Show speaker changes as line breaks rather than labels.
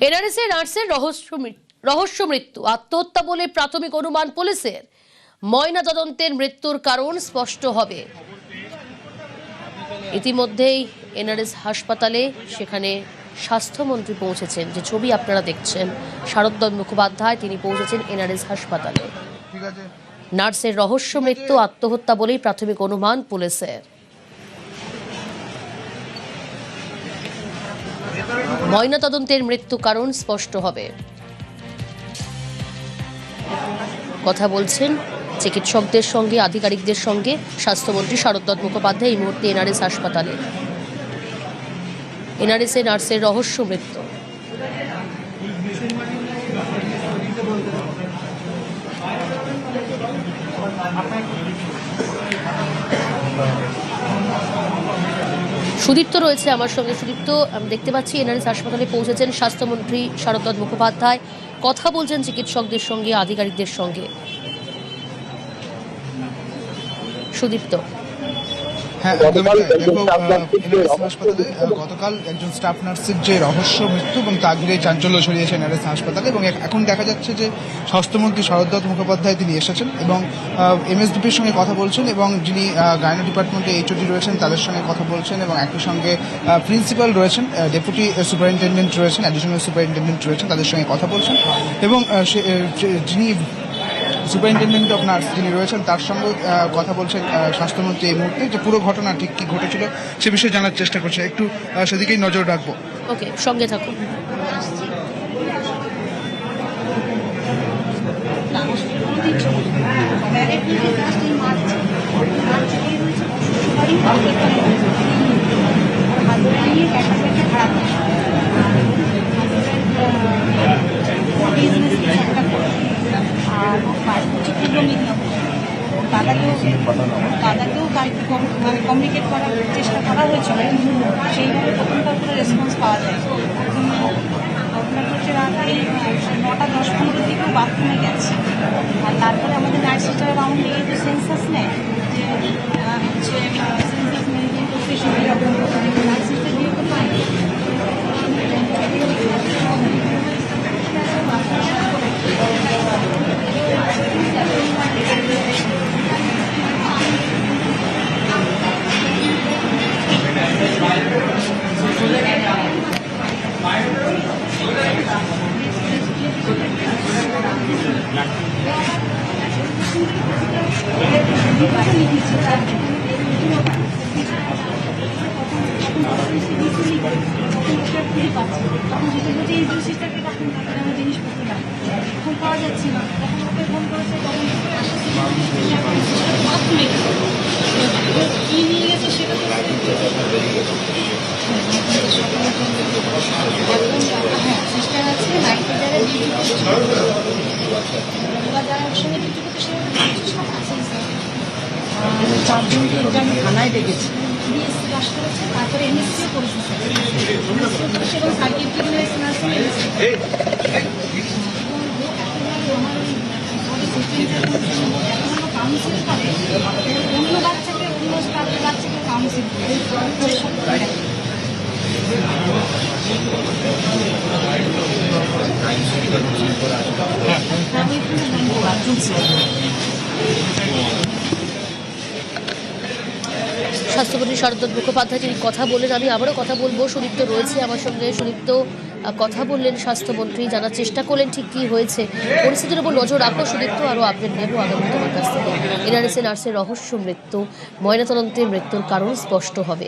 এনআরএসে নার্সের রহস্য মৃত্যু আত্মহত্যা বলে প্রাথমিক অনুমান পুলিশের। ময়না তদন্তের মৃত্যুর কারণ স্পষ্ট হবে। ইতিমধ্যেই এনআরএস হাসপাতালে সেখানে স্বাস্থ্যমন্ত্রী পৌঁছেছেন। যে ছবি আপনারা দেখছেন, শারদ মুখোপাধ্যায় তিনি পৌঁছেছেন এনআরএস হাসপাতালে। নার্সের রহস্য মৃত্যু আত্মহত্যা বলেই প্রাথমিক অনুমান পুলিশের। ময়না তদন্তের মৃত্যু কারণ স্পষ্ট হবে। কথা বলছেন চিকিৎসকদের সঙ্গে, আধিকারিকদের সঙ্গে স্বাস্থ্যমন্ত্রী শারদ মুখোপাধ্যায় এই মুহূর্তে এনআরএস হাসপাতালে। এনআরএসে নার্সের রহস্য মৃত্যু। সুদীপ্ত রয়েছে আমার সঙ্গে। সুদীপ্ত, আমি দেখতে পাচ্ছি এনআরএস হাসপাতালে পৌঁছেছেন স্বাস্থ্যমন্ত্রী শারদ মুখোপাধ্যায়, কথা বলছেন চিকিৎসকদের সঙ্গে, আধিকারিকদের সঙ্গে। সুদীপ্ত,
হ্যাঁ, হাসপাতালে গতকাল একজন স্টাফ নার্সের যে রহস্য মৃত্যু এবং তা ঘিরে চাঞ্চল্য ছড়িয়েছে এনআরএস হাসপাতালে, এবং এখন দেখা যাচ্ছে যে স্বাস্থ্যমন্ত্রী শারদ মুখোপাধ্যায় তিনি এসেছেন এবং এমএসডিপির সঙ্গে কথা বলছেন, এবং যিনি গাইনো ডিপার্টমেন্টে এইচওডি রয়েছেন তাদের সঙ্গে কথা বলছেন, এবং একই সঙ্গে প্রিন্সিপাল রয়েছেন, ডেপুটি সুপারিনটেন্ডেন্ট রয়েছেন, অ্যাডিশনাল সুপারিনটেন্ডেন্ট রয়েছেন, তাদের সঙ্গে কথা বলছেন, এবং যিনি সুপারিনটেন্ডেন্ট অফ নার্স যিনি রয়েছেন তার সঙ্গে কথা বলছেন স্বাস্থ্যমন্ত্রী এই মুহূর্তে। যে পুরো ঘটনা ঠিক কি ঘটেছিল সে বিষয়ে জানার চেষ্টা করছে, একটু সেদিকেই নজর রাখবো।
ওকে, সঙ্গে থাকুন।
দাদাকেও মানে কমিউনিকেট করার চেষ্টা করা হয়েছিল, সেইভাবে তখনকার কোনো রেসপন্স পাওয়া যায়। ঘটনাটা হচ্ছে রাত্রি 9:10-15 দিকেও বাথরুমে গেছে, আর তারপরে আমাদের নার্সিটার রাউন্ড দিয়ে তো সেন্সাস নেয়, যে হচ্ছে সেন্সাস মেনটেন করতে সেই রকম নার্সিটা দিয়ে তো পায়। ফোন পাওয়া যাচ্ছে না, তখন ওকে ফোন করেছে, তখন কি নিয়ে গেছে সেটা তো হ্যাঁ সিস্টার আছে, নাইটে যারা ডিউটি করছে যারা সঙ্গে ডিউটি করছে সব আছে। 4 জনকে এটা আমি থানায় ডেকেছি, বিএসসি পাস করেছে, তারপরে এমএসসিও করেছে, এবং সাইকিয়াট্রিক নার্স কাউন্সিল করে, অন্য বাচ্চাকে অন্য স্টাফের বাচ্চাকে কাউন্সিল করে
স্বাস্থ্যমন্ত্রী শারদ মুখোপাধ্যায় তিনি কথা বললেন। আমি আবারও কথা বলবো, সুদীপ্ত রয়েছে আমার সঙ্গে। সুদীপ্ত, কথা বললেন স্বাস্থ্যমন্ত্রী, জানার চেষ্টা করলেন ঠিক কি হয়েছে, পরিস্থিতির উপর নজর রাখবো। সুদীপ্ত, আরও আপডেট নেব আগামী তোমার কাছ থেকে। এনআরএসে নার্সের রহস্য মৃত্যু, ময়নাতদন্তে মৃত্যুর কারণ স্পষ্ট হবে।